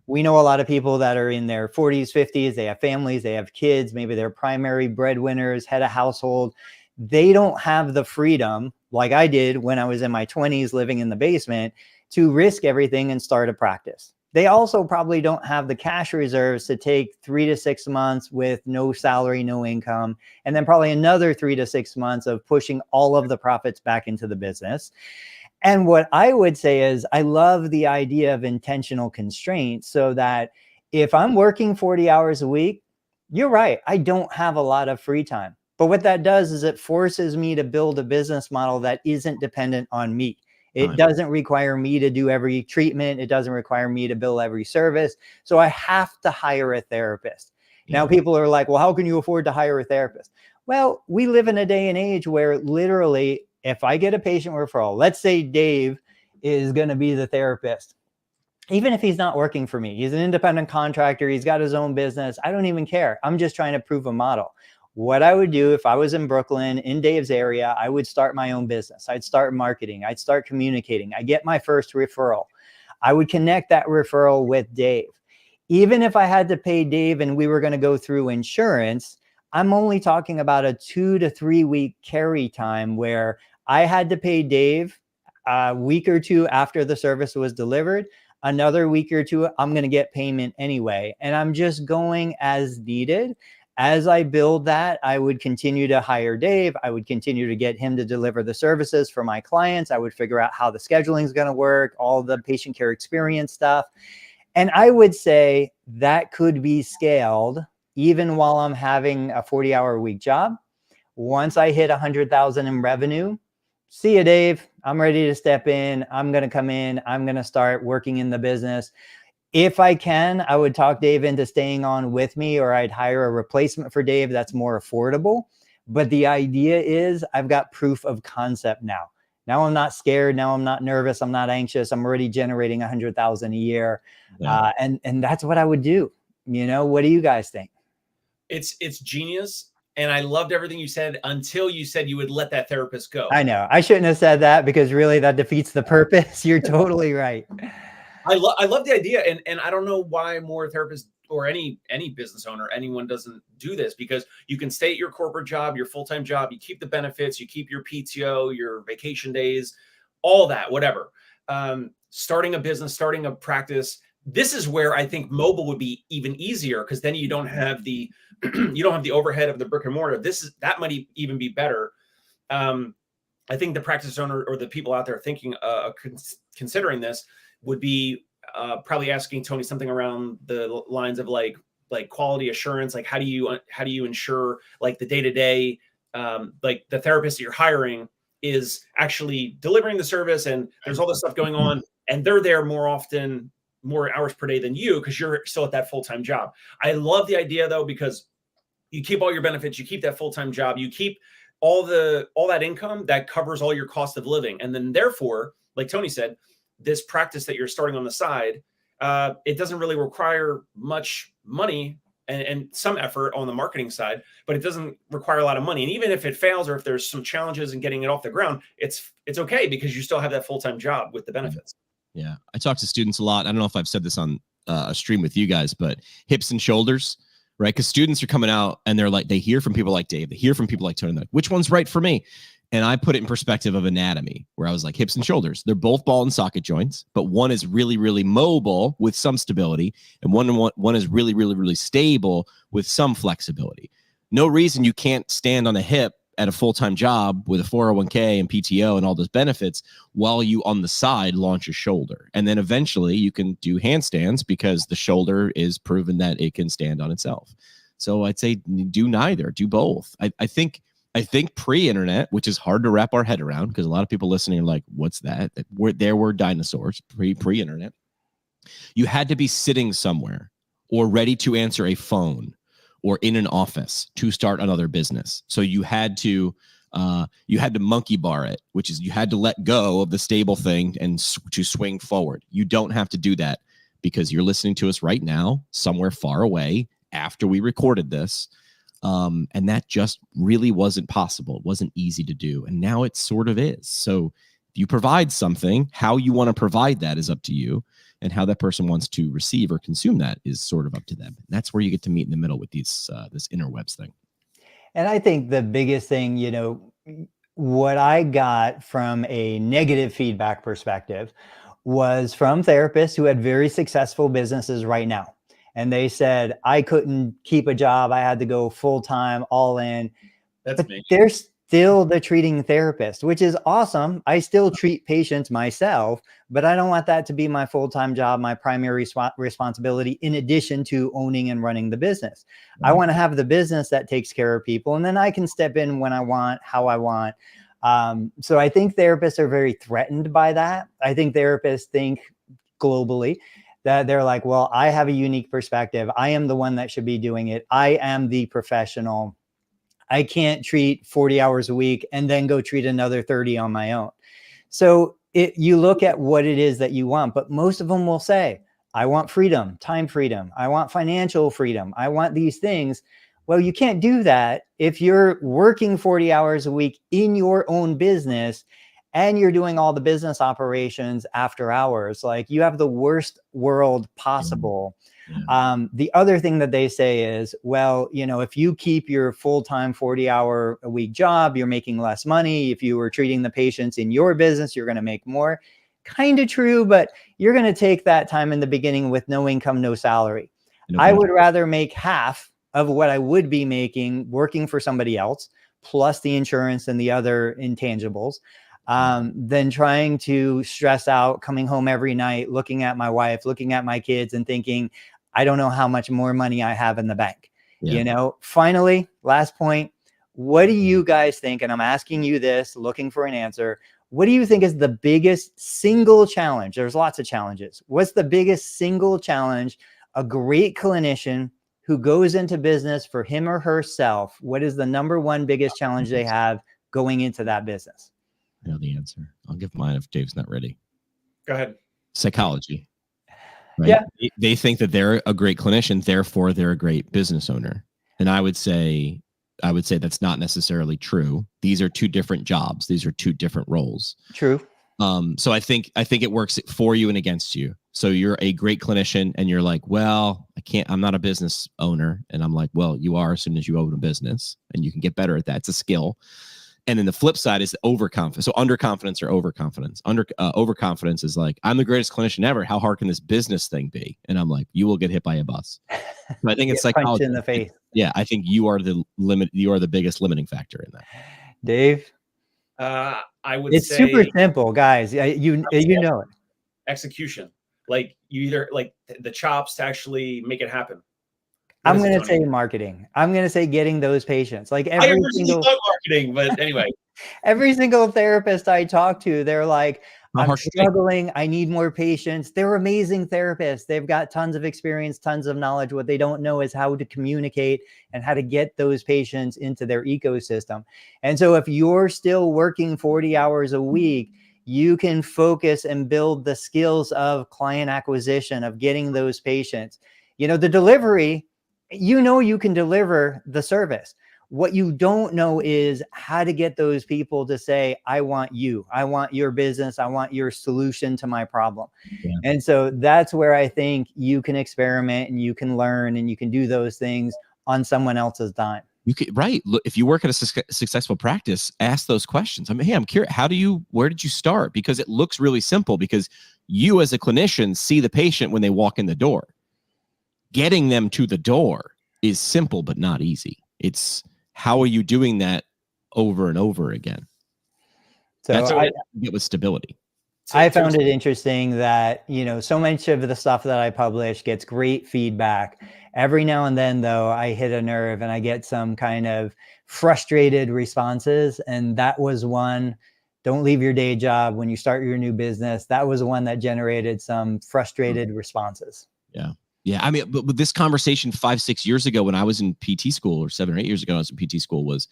we know a lot of people that are in their 40s, 50s, they have families, they have kids, maybe they're primary breadwinners, head of household. they don't have the freedom like I did when I was in my 20s living in the basement to risk everything and start a practice. They also probably don't have the cash reserves to take 3 to 6 months with no salary, no income, and then probably another 3 to 6 months of pushing all of the profits back into the business. And what I would say is I love the idea of intentional constraints, so that if I'm working 40 hours a week, you're right, I don't have a lot of free time. But what that does is it forces me to build a business model that isn't dependent on me. It doesn't require me to do every treatment. It doesn't require me to bill every service. So I have to hire a therapist. Yeah. Now people are like, well, how can you afford to hire a therapist? Well, we live in a day and age where literally, if I get a patient referral, let's say Dave is going to be the therapist. Even if he's not working for me, he's an independent contractor, he's got his own business, I don't even care. I'm just trying to prove a model. What I would do if I was in Brooklyn, in Dave's area, I would start my own business. I'd start marketing. I'd start communicating. I get my first referral. I would connect that referral with Dave. Even if I had to pay Dave and we were going to go through insurance, I'm only talking about a 2 to 3 week carry time where I had to pay Dave a week or two after the service was delivered. Another week or two, I'm going to get payment anyway. And I'm just going as needed. As I build that, I would continue to hire Dave. I would continue to get him to deliver the services for my clients. I would figure out how the scheduling is going to work, all the patient care experience stuff. And I would say that could be scaled even while I'm having a 40-hour a week job. Once I hit 100,000 in revenue, see you, Dave. I'm ready to step in. I'm going to come in. I'm going to start working in the business. If I can, I would talk Dave into staying on with me, or I'd hire a replacement for Dave that's more affordable. But the idea is I've got proof of concept now. Now I'm not scared. Now I'm not nervous. I'm not anxious. I'm already generating 100,000 a year. Yeah. And that's what I would do. You know, what do you guys think? It's genius. And I loved everything you said until you said you would let that therapist go. I know. I shouldn't have said that because really that defeats the purpose. You're totally right. I love the idea. And I don't know why more therapists or any business owner, anyone doesn't do this, because you can stay at your corporate job, your full-time job, you keep the benefits, you keep your PTO, your vacation days, all that, whatever. Starting a business, starting a practice. This is where I think mobile would be even easier, because then you don't have the overhead of the brick and mortar. That might even be better. I think the practice owner or the people out there thinking, considering this would be probably asking Tony something around the lines of like quality assurance. Like, how do you ensure like the day-to-day, like the therapist that you're hiring is actually delivering the service, and there's all this stuff going on, and they're there more often, more hours per day than you, because you're still at that full-time job. I love the idea though, because you keep all your benefits, you keep that full-time job, you keep all that income that covers all your cost of living. And then therefore, like Tony said, this practice that you're starting on the side, it doesn't really require much money and some effort on the marketing side, but it doesn't require a lot of money. And even if it fails, or if there's some challenges in getting it off the ground, it's okay, because you still have that full-time job with the benefits. Yeah. I talk to students a lot. I don't know if I've said this on a stream with you guys, but hips and shoulders, right? Because students are coming out and they're like, they hear from people like Dave, they hear from people like Tony, like, which one's right for me? And I put it in perspective of anatomy, where I was like, hips and shoulders, they're both ball and socket joints, but one is really, really mobile with some stability, and one is really, really, really stable with some flexibility. No reason you can't stand on a hip at a full-time job with a 401k and PTO and all those benefits while you on the side launch a shoulder. And then eventually you can do handstands, because the shoulder is proven that it can stand on itself. So I'd say do neither, do both. I think pre-internet, which is hard to wrap our head around, because a lot of people listening are like, what's that? There were dinosaurs pre-internet. You had to be sitting somewhere or ready to answer a phone or in an office to start another business. So you had to monkey bar it, which is you had to let go of the stable thing and to swing forward. You don't have to do that, because you're listening to us right now somewhere far away after we recorded this. And that just really wasn't possible. It wasn't easy to do. And now it sort of is. So if you provide something, how you want to provide that is up to you. And how that person wants to receive or consume that is sort of up to them. And that's where you get to meet in the middle with this interwebs thing. And I think the biggest thing, what I got from a negative feedback perspective was from therapists who had very successful businesses right now. And they said, I couldn't keep a job. I had to go full time, all in. That's But me. they're still the treating therapist, which is awesome. I still treat patients myself, but I don't want that to be my full-time job, my primary responsibility, in addition to owning and running the business. I want to have the business that takes care of people, and then I can step in when I want, how I want. So I think therapists are very threatened by that. I think therapists think globally that they're like, well, I have a unique perspective. I am the one that should be doing it. I am the professional. I can't treat 40 hours a week and then go treat another 30 on my own. So you look at what it is that you want, but most of them will say, I want freedom, time freedom. I want financial freedom. I want these things. Well, you can't do that if you're working 40 hours a week in your own business and you're doing all the business operations after hours. Like, you have the worst world possible. Yeah. The other thing that they say is, well, if you keep your full-time 40-hour-a-week job, you're making less money. If you were treating the patients in your business, you're going to make more. Kind of true, but you're going to take that time in the beginning with no income, no salary. I would rather make half of what I would be making working for somebody else, plus the insurance and the other intangibles, than trying to stress out, coming home every night, looking at my wife, looking at my kids, and thinking, I don't know how much more money I have in the bank. Yeah. Finally, last point, what do you guys think? And I'm asking you this, looking for an answer. What do you think is the biggest single challenge? There's lots of challenges. What's the biggest single challenge a great clinician who goes into business for him or herself, what is the number one biggest challenge they have going into that business? I know the answer. I'll give mine if Dave's not ready. Go ahead. Psychology. Right? Yeah. They think that they're a great clinician, therefore they're a great business owner. And I would say that's not necessarily true. These are two different jobs. These are two different roles. True. So I think it works for you and against you. So you're a great clinician and you're like, well, I'm not a business owner. And I'm like, well, you are as soon as you own a business, and you can get better at that. It's a skill. And then the flip side is overconfidence. So underconfidence or overconfidence. Overconfidence is like, I'm the greatest clinician ever. How hard can this business thing be? And I'm like, you will get hit by a bus. So I think it's psychology. Punched in the face. Yeah, I think you are the limit. You are the biggest limiting factor in that. Dave? I would it's say super simple, guys. You know it. Execution. Like, you either like the chops to actually make it happen. I'm going to say marketing. I'm going to say getting those patients. Like I originally thought marketing, but anyway. Every single therapist I talk to, they're like, I'm struggling. I need more patients. They're amazing therapists. They've got tons of experience, tons of knowledge. What they don't know is how to communicate and how to get those patients into their ecosystem. And so if you're still working 40 hours a week, you can focus and build the skills of client acquisition, of getting those patients. The delivery, you can deliver the service. What you don't know is how to get those people to say, I want you, I want your business, I want your solution to my problem. Yeah. And so that's where I think you can experiment and you can learn and you can do those things on someone else's dime. You could, right. Look, if you work at a successful practice, ask those questions. I mean, hey, I'm curious, where did you start? Because it looks really simple, because you as a clinician see the patient when they walk in the door. Getting them to the door is simple, but not easy. It's how are you doing that over and over again? So that's what you get with stability. I found it interesting that, so much of the stuff that I publish gets great feedback. Every now and then, though, I hit a nerve and I get some kind of frustrated responses. And that was one. Don't leave your day job when you start your new business. That was one that generated some frustrated responses. Yeah. Yeah. I mean, but this conversation 5-6 years ago when I was in PT school, or 7 or 8 years ago, I was in PT school, was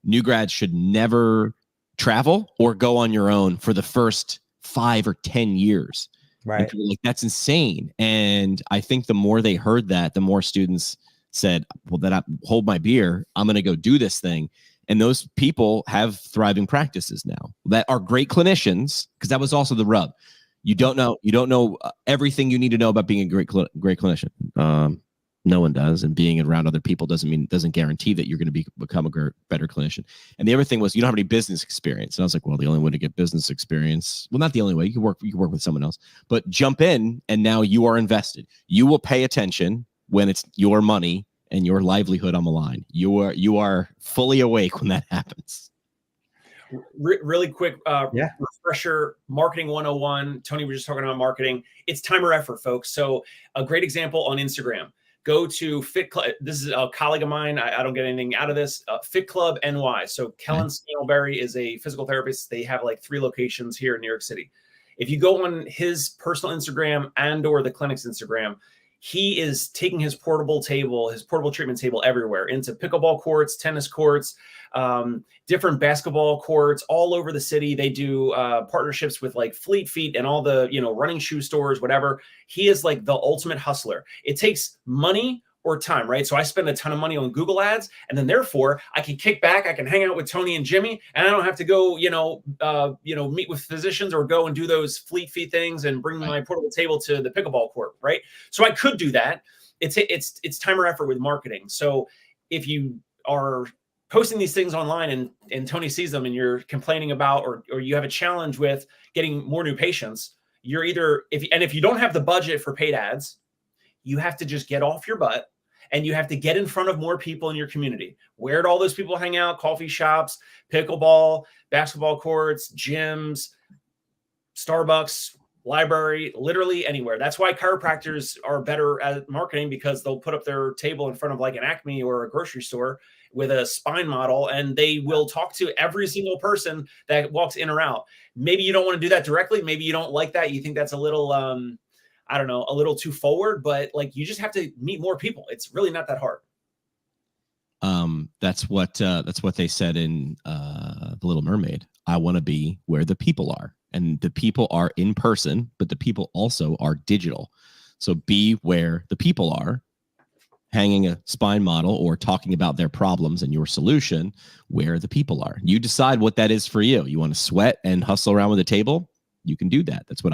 new grads should never travel or go on your own for the first 5 or 10 years. Right. Like, that's insane. And I think the more they heard that, the more students said, well, then I hold my beer. I'm going to go do this thing. And those people have thriving practices now that are great clinicians, because that was also the rub. You don't know everything you need to know about being a great clinician. No one does. And being around other people doesn't guarantee that you're going to become a better clinician. And the other thing was, you don't have any business experience. And I was like, well, the only way to get business experience, well, not the only way, you can work with someone else, but jump in and now you are invested. You will pay attention when it's your money and your livelihood on the line. You are fully awake when that happens. Really quick refresher, marketing 101. Tony was just talking about marketing. It's time or effort, folks. So a great example on Instagram. Go to Fit Club. This is a colleague of mine. I don't get anything out of this. Fit Club NY. So Kellen Scantleberry is a physical therapist. They have like 3 locations here in New York City. If you go on his personal Instagram and or the clinic's Instagram, he is taking his portable treatment table everywhere, into pickleball courts, tennis courts, different basketball courts all over the city. They do partnerships with like Fleet Feet and all the, running shoe stores, whatever. He is like the ultimate hustler. It takes money or time, right? So I spend a ton of money on Google ads, and then therefore I can kick back, I can hang out with Tony and Jimmy, and I don't have to go, meet with physicians or go and do those Fleet Feet things and bring my portable table to the pickleball court, right? So I could do that. It's time or effort with marketing. So if you are posting these things online and Tony sees them and you're complaining about, or you have a challenge with getting more new patients, you're either, if you don't have the budget for paid ads, you have to just get off your butt and you have to get in front of more people in your community. Where do all those people hang out? Coffee shops, pickleball, basketball courts, gyms, Starbucks, library, literally anywhere. That's why chiropractors are better at marketing, because they'll put up their table in front of like an Acme or a grocery store with a spine model, and they will talk to every single person that walks in or out. Maybe you don't want to do that directly. Maybe you don't like that. You think that's a little, I don't know, a little too forward, but like, you just have to meet more people. It's really not that hard. That's what they said in The Little Mermaid. I want to be where the people are, and the people are in person, but the people also are digital. So be where the people are, hanging a spine model or talking about their problems and your solution where the people are. You decide what that is for you. You want to sweat and hustle around with a table? You can do that. That's what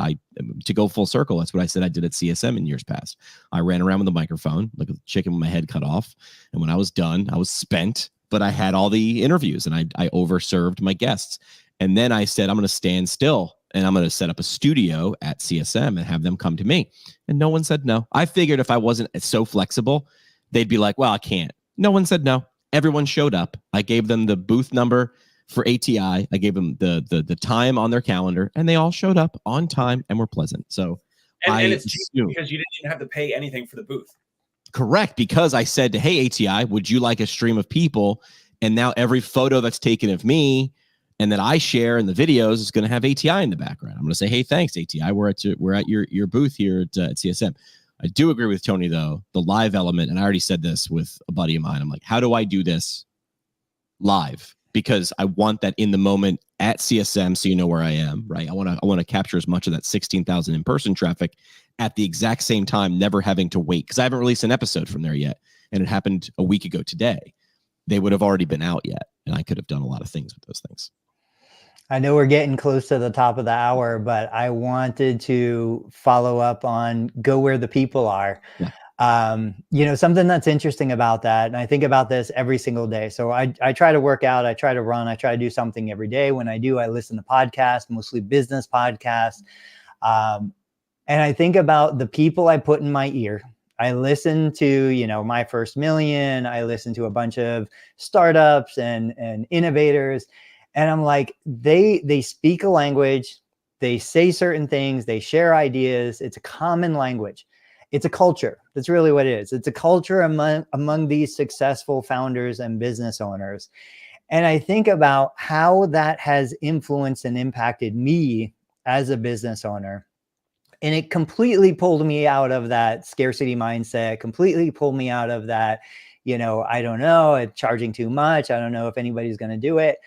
to go full circle, that's what I said I did at CSM in years past. I ran around with a microphone, like a chicken with my head cut off. And when I was done, I was spent, but I had all the interviews and I overserved my guests. And then I said, I'm going to stand still and I'm going to set up a studio at CSM and have them come to me. And no one said no. I figured if I wasn't so flexible, they'd be like, well, I can't. No one said no. Everyone showed up. I gave them the booth number for ATI. I gave them the time on their calendar, and they all showed up on time and were pleasant. So and it's cheap because you didn't even have to pay anything for the booth. Correct. Because I said to, hey, ATI, would you like a stream of people? And now every photo that's taken of me and that I share in the videos is going to have ATI in the background. I'm going to say, hey, thanks, ATI. We're at your booth here at CSM. I do agree with Tony, though, the live element. And I already said this with a buddy of mine. I'm like, how do I do this live? Because I want that in the moment at CSM, so you know where I am, right? I want to capture as much of that 16,000 in-person traffic at the exact same time, never having to wait, because I haven't released an episode from there yet, and it happened a week ago today. They would have already been out yet, and I could have done a lot of things with those things. I know we're getting close to the top of the hour, but I wanted to follow up on go where the people are. Yeah. Something that's interesting about that, and I think about this every single day. So I try to work out, I try to run, I try to do something every day. When I do, I listen to podcasts, mostly business podcasts. And I think about the people I put in my ear. I listen to, My First Million. I listen to a bunch of startups and innovators. And I'm like, they speak a language, they say certain things, they share ideas. It's a common language. It's a culture. That's really what it is. It's a culture among these successful founders and business owners. And I think about how that has influenced and impacted me as a business owner. And it completely pulled me out of that scarcity mindset, completely pulled me out of that, I don't know, it's charging too much. I don't know if anybody's going to do it.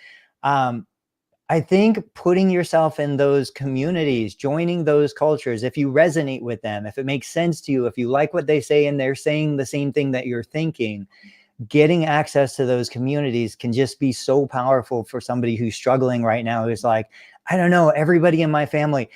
I think putting yourself in those communities, joining those cultures, if you resonate with them, if it makes sense to you, if you like what they say and they're saying the same thing that you're thinking, getting access to those communities can just be so powerful for somebody who's struggling right now. Who's like, I don't know, everybody in my family.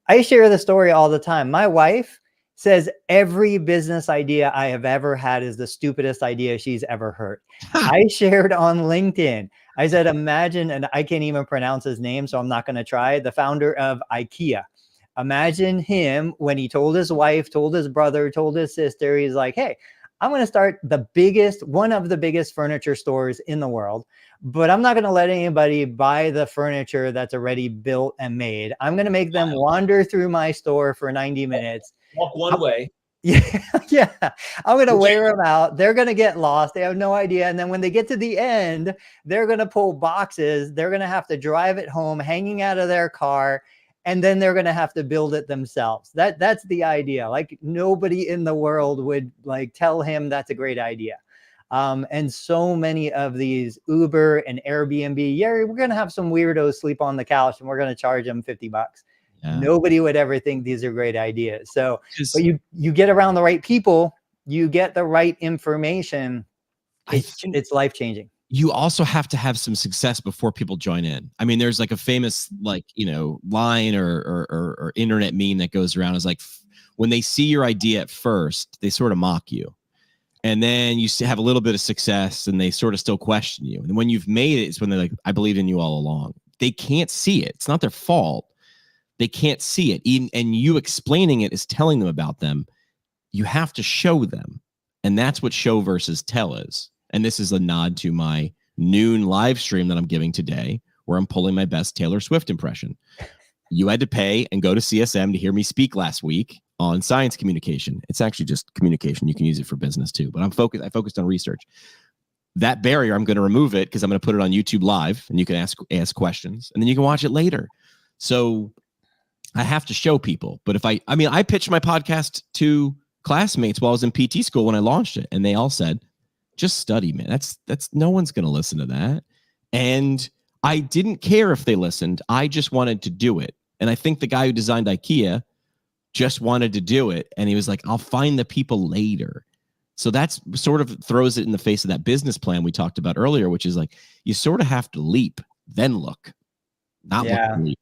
I share the story all the time. My wife says every business idea I have ever had is the stupidest idea she's ever heard. I shared on LinkedIn. I said, imagine, and I can't even pronounce his name, so I'm not going to try, the founder of IKEA. Imagine him when he told his wife, told his brother, told his sister, he's like, hey, I'm going to start one of the biggest furniture stores in the world, but I'm not going to let anybody buy the furniture that's already built and made. I'm going to make them wander through my store for 90 minutes. Walk one way. Yeah, yeah. I'm going to wear them out. They're going to get lost. They have no idea. And then when they get to the end, they're going to pull boxes. They're going to have to drive it home, hanging out of their car. And then they're going to have to build it themselves. That's the idea. Like nobody in the world would like tell him that's a great idea. And so many of these Uber and Airbnb, yeah, we're going to have some weirdos sleep on the couch and we're going to charge them $50. Yeah. Nobody would ever think these are great ideas. So, but you get around the right people, you get the right information. It's life-changing. You also have to have some success before people join in. I mean, there's like a famous, like, you know, line or internet meme that goes around is like, when they see your idea at first, they sort of mock you. And then you have a little bit of success and they sort of still question you. And when you've made it, it's when they're like, I believed in you all along. They can't see it. It's not their fault. They can't see it. And you explaining it is telling them about them. You have to show them. And that's what show versus tell is. And this is a nod to my noon live stream that I'm giving today, where I'm pulling my best Taylor Swift impression. You had to pay and go to CSM to hear me speak last week on science communication. It's actually just communication. You can use it for business too, but I focused on research. That barrier, I'm going to remove it because I'm going to put it on YouTube Live and you can ask questions and then you can watch it later. So I have to show people. But if I pitched my podcast to classmates while I was in PT school when I launched it, and they all said, just study, man. That's no one's going to listen to that. And I didn't care if they listened. I just wanted to do it. And I think the guy who designed IKEA just wanted to do it. And he was like, I'll find the people later. So that's sort of throws it in the face of that business plan we talked about earlier, which is like, you sort of have to leap, then look, not look and leap.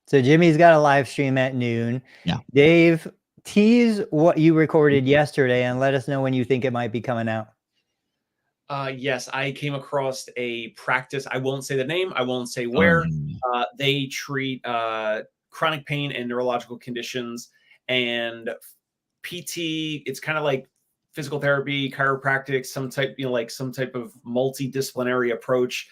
So Jimmy's got a live stream at noon. Yeah. Dave, tease what you recorded yesterday and let us know when you think it might be coming out. Yes, I came across a practice. I won't say the name. I won't say where. They treat chronic pain and neurological conditions and PT. It's kind of like physical therapy, chiropractic, some type of multidisciplinary approach.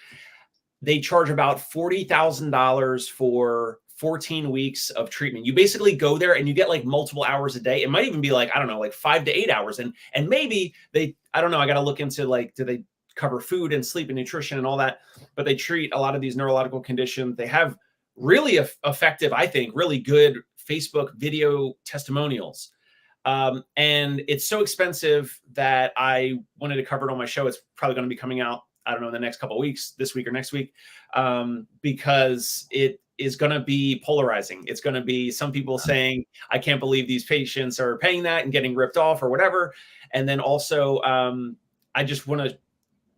They charge about $40,000 for 14 weeks of treatment. You basically go there and you get like multiple hours a day. It might even be like, I don't know, like 5 to 8 hours. And maybe I don't know, I got to look into like, do they cover food and sleep and nutrition and all that? But they treat a lot of these neurological conditions. They have really effective, I think, really good Facebook video testimonials. And it's so expensive that I wanted to cover it on my show. It's probably going to be coming out, I don't know, in the next couple of weeks, this week or next week, because it is going to be polarizing. It's going to be some people saying, I can't believe these patients are paying that and getting ripped off or whatever. And then also, I just want to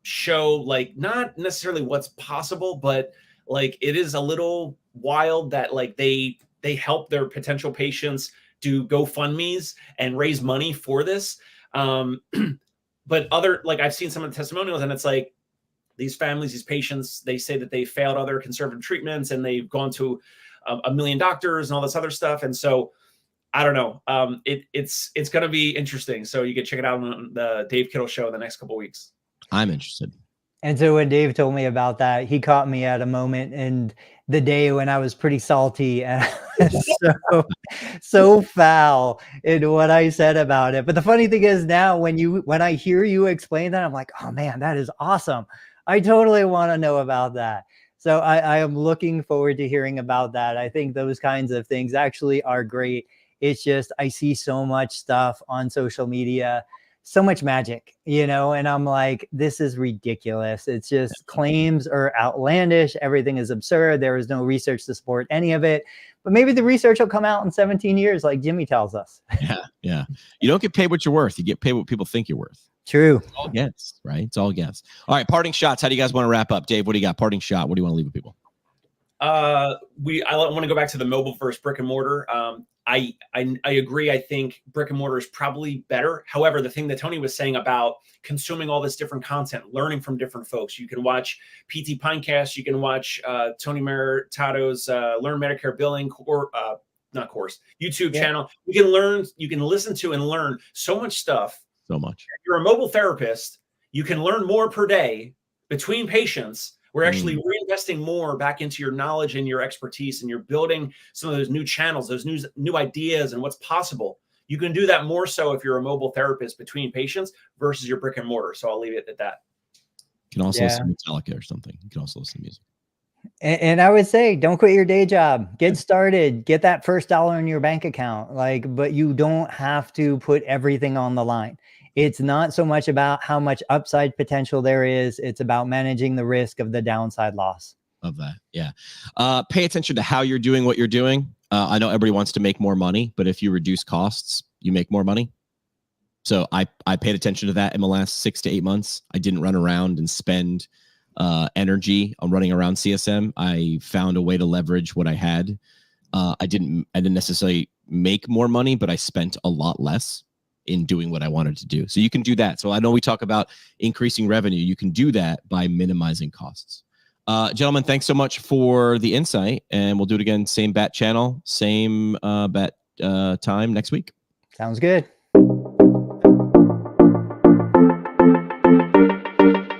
show like, not necessarily what's possible, but like, it is a little wild that like they help their potential patients do GoFundMes and raise money for this. But I've seen some of the testimonials and it's like, these families, these patients, they say that they failed other conservative treatments and they've gone to a million doctors and all this other stuff. And so I don't know. It's going to be interesting. So you can check it out on the Dave Kittle show in the next couple of weeks. I'm interested. And so when Dave told me about that, he caught me at a moment in the day when I was pretty salty and so foul in what I said about it. But the funny thing is now when I hear you explain that, I'm like, oh man, that is awesome. I totally want to know about that. So I am looking forward to hearing about that. I think those kinds of things actually are great. It's just, I see so much stuff on social media, so much magic, and I'm like, this is ridiculous. It's just claims are outlandish. Everything is absurd. There is no research to support any of it. But maybe the research will come out in 17 years, like Jimmy tells us. Yeah. You don't get paid what you're worth. You get paid what people think you're worth. True. It's all guess, right? It's all guess. All right, parting shots. How do you guys want to wrap up? Dave, what do you got? Parting shot. What do you want to leave with people? I want to go back to the mobile versus brick and mortar. I agree. I think brick and mortar is probably better. However, the thing that Tony was saying about consuming all this different content, learning from different folks, you can watch PT Pinecast, you can watch Tony Maritato's Learn Medicare Billing not course, YouTube channel. You can learn, you can listen to and learn so much stuff. So much. If you're a mobile therapist, you can learn more per day between patients. We're actually reinvesting more back into your knowledge and your expertise, and you're building some of those new channels, those new ideas and what's possible. You can do that more so if you're a mobile therapist between patients versus your brick and mortar. So I'll leave it at that. You can also listen to Metallica or something. You can also listen to music. And I would say, don't quit your day job. Get started. Get that first dollar in your bank account. But you don't have to put everything on the line. It's not so much about how much upside potential there is. It's about managing the risk of the downside loss. Of that, yeah. Pay attention to how you're doing what you're doing. I know everybody wants to make more money, but if you reduce costs, you make more money. So I paid attention to that in the last 6 to 8 months. I didn't run around and spend energy on running around CSM. I found a way to leverage what I had. I didn't necessarily make more money, but I spent a lot less in doing what I wanted to do. So you can do that. So I know we talk about increasing revenue. You can do that by minimizing costs. Gentlemen, thanks so much for the insight, and we'll do it again. Same bat channel, same bat time next week. Sounds good.